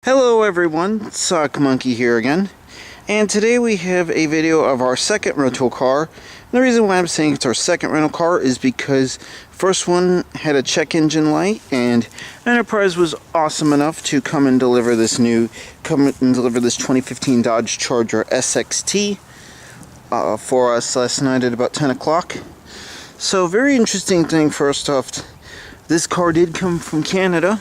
Hello everyone, Sock Monkey here again, and today we have a video of our second rental car. And the reason why I'm saying it's our second rental car is because first one had a check engine light, and Enterprise was awesome enough to come and deliver this 2015 Dodge Charger SXT for us last night at about 10 o'clock. So very interesting thing. First off, this car did come from Canada.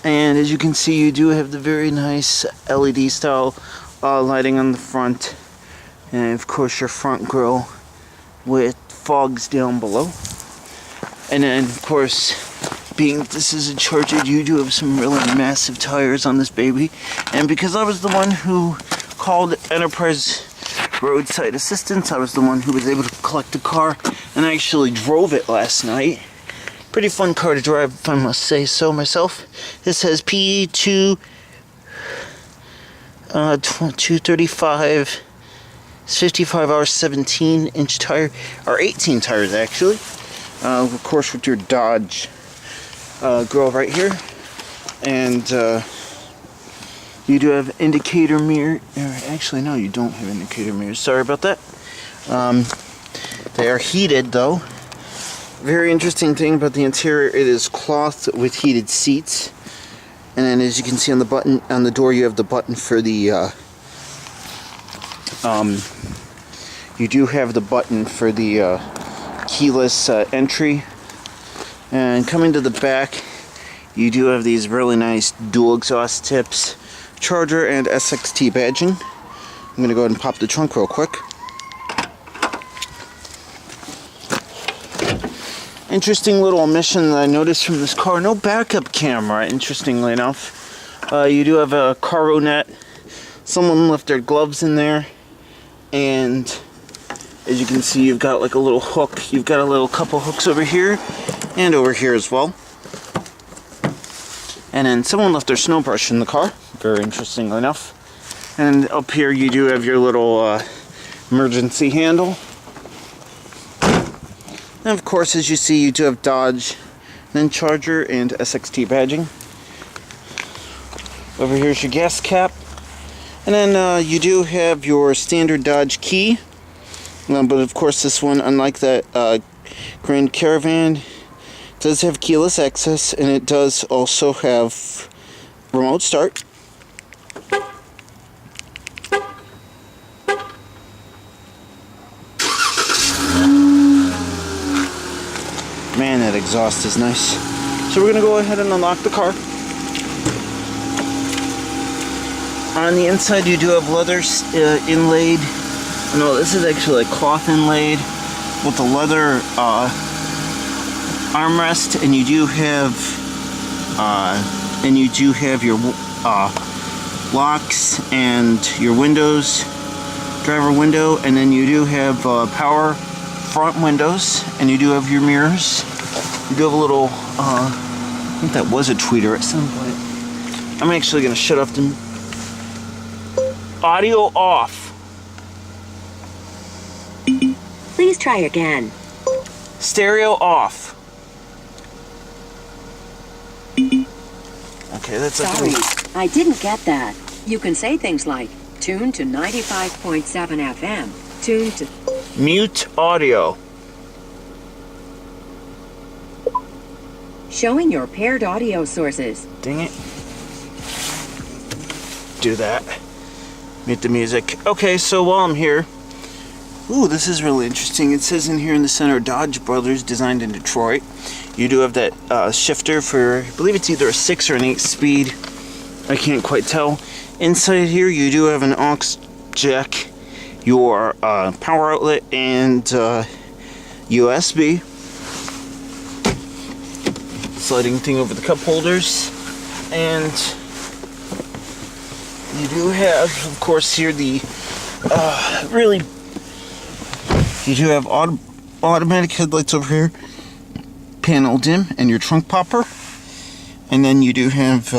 And as you can see, you do have the very nice LED style lighting on the front. And of course your front grille with fogs down below. And then of course, being this is a Charger, you do have some really massive tires on this baby. And because I was the one who called Enterprise Roadside Assistance, I was the one who was able to collect the car and I actually drove it last night. Pretty fun car to drive, if I must say so myself. This has P2 235, 55 hour 17-inch tire, or 18 tires actually. Of course, with your Dodge grill right here, and you do have indicator mirror. Actually, no, you don't have indicator mirrors. Sorry about that. They are heated though. Very interesting thing about the interior, it is cloth with heated seats. And then as you can see on the button on the door, you have the button for the you do have the button for the keyless entry. And coming to the back, you do have these really nice dual exhaust tips, Charger and SXT badging. I'm going to go ahead and pop the trunk real quick. Interesting little omission that I noticed from this car, no backup camera, interestingly enough. You do have a cargo net. Someone left their gloves in there. And as you can see, you've got like a little hook. You've got a little couple hooks over here and over here as well. And then someone left their snow brush in the car, very interestingly enough. And up here you do have your little emergency handle. And of course, as you see, you do have Dodge, then Charger and SXT badging. Over here is your gas cap. And then you do have your standard Dodge key. But of course, this one, unlike that Grand Caravan, does have keyless access, and it does also have remote start. Man, that exhaust is nice. So we're going to go ahead and unlock the car. On the inside you do have leather inlaid. No, this is actually like cloth inlaid with a leather armrest, and you do have your locks and your windows, driver window, and then you do have power front windows, and you do have your mirrors. You do have a little, I think that was a tweeter at some point. I'm actually going to shut off the audio off. Please try again. Stereo off. Okay, that's Sorry, I didn't get that. You can say things like, tune to 95.7 FM, tune to... Mute audio. Showing your paired audio sources. Dang it. Do that. Mute the music. Okay, so while I'm here, ooh, this is really interesting. It says in here in the center, Dodge Brothers, designed in Detroit. You do have that shifter for, I believe it's either a 6 or an 8 speed. I can't quite tell. Inside here, you do have an aux jack, your power outlet, and USB. Sliding thing over the cup holders. And you do have, of course, here the you do have automatic headlights over here, panel dim, and your trunk popper. And then you do have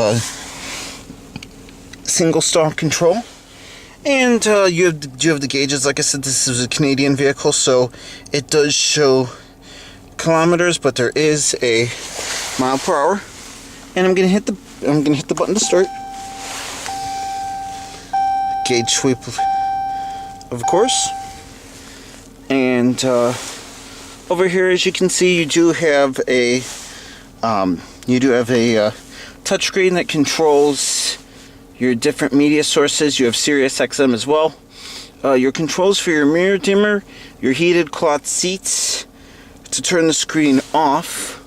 single stop control. And you have the gauges. Like I said, this is a Canadian vehicle, so it does show kilometers, but there is a mile per hour. And I'm gonna hit the button to start. gauge sweep, of course. And over here, as you can see, you do have a touchscreen that controls your different media sources. You have Sirius XM as well. Your controls for your mirror dimmer, your heated cloth seats to turn the screen off,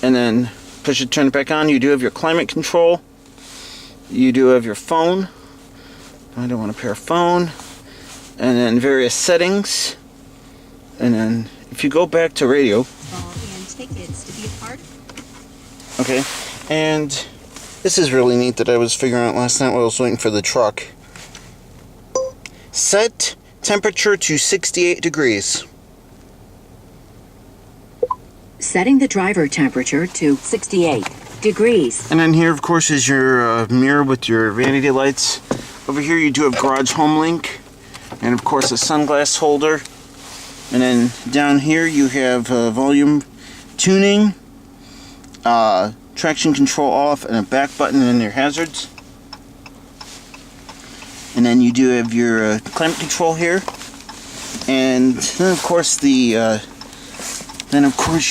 and then push it, turn it back on. You do have your climate control. You do have your phone. I don't want to pair a phone. And then various settings. And then if you go back to radio. And tickets to be a part. Okay. And this is really neat that I was figuring out last night while I was waiting for the truck. Set temperature to 68 degrees. Setting the driver temperature to 68 degrees. And then here, of course, is your mirror with your vanity lights. Over here, you do have garage home link, and of course, a sunglass holder. And then down here, you have volume tuning, traction control off, and a back button, and your hazards. And then you do have your climate control here, and then of course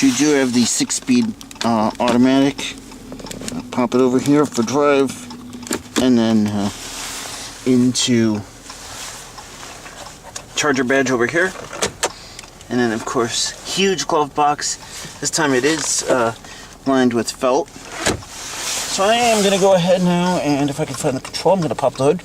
you do have the 6-speed automatic. Pop it over here for drive, and then into charger badge over here, and then of course huge glove box. This time it is lined with felt. So I am going to go ahead now, and if I can find the control, I'm going to pop the hood.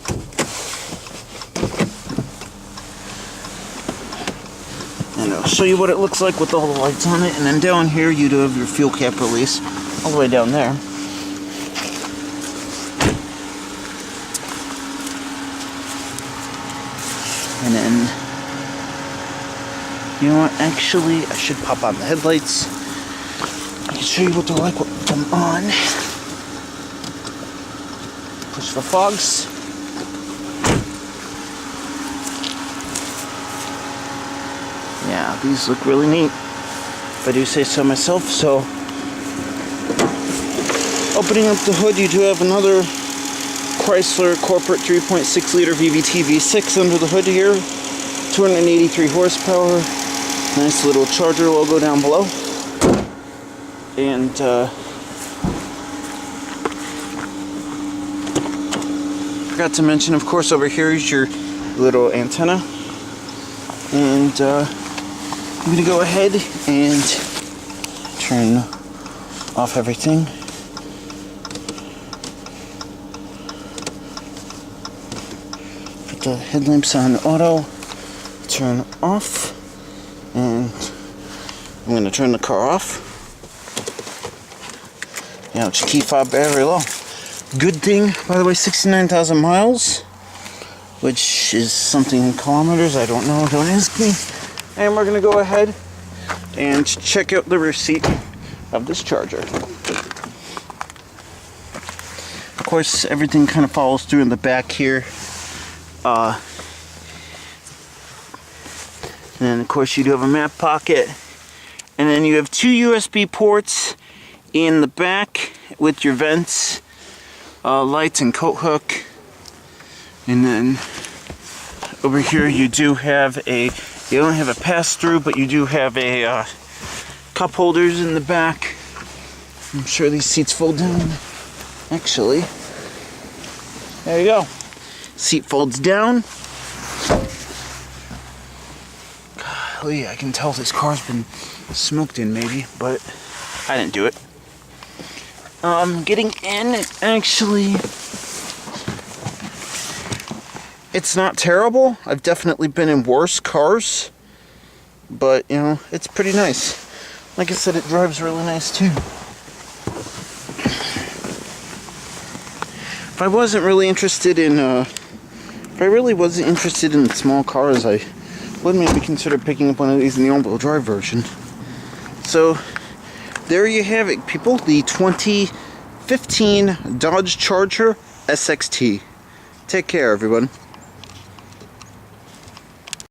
And I'll show you what it looks like with all the lights on it. And then down here you do have your fuel cap release all the way down there. And then, you know what, actually I should pop on the headlights. I can show you what they're like with them on. Push for fogs. Yeah, these look really neat, if I do say so myself. So, opening up the hood, you do have another Chrysler corporate 3.6 liter VVT V6 under the hood here. 283 horsepower. Nice little Charger logo down below. And forgot to mention, of course, over here is your little antenna. And I'm going to go ahead and turn off everything. Put the headlamps on auto, turn off, and I'm going to turn the car off. Yeah, it's key fob battery low. Good thing, by the way, 69,000 miles, which is something in kilometers, I don't know, don't ask me. And we're going to go ahead and check out the receipt of this charger. Of course, everything kind of follows through in the back here. And then, of course, you do have a map pocket. And then you have 2 USB ports in the back with your vents, lights, and coat hook. And then over here you do have you don't have a pass-through, but you do have a cup holders in the back. I'm sure these seats fold down. Actually, there you go. Seat folds down. Golly, I can tell this car's been smoked in maybe, but I didn't do it. Getting in, actually, it's not terrible. I've definitely been in worse cars, but, you know, it's pretty nice. Like I said, it drives really nice, too. If I wasn't really interested in, small cars, I would maybe consider picking up one of these in the all-wheel drive version. So, there you have it, people. The 2015 Dodge Charger SXT. Take care, everyone.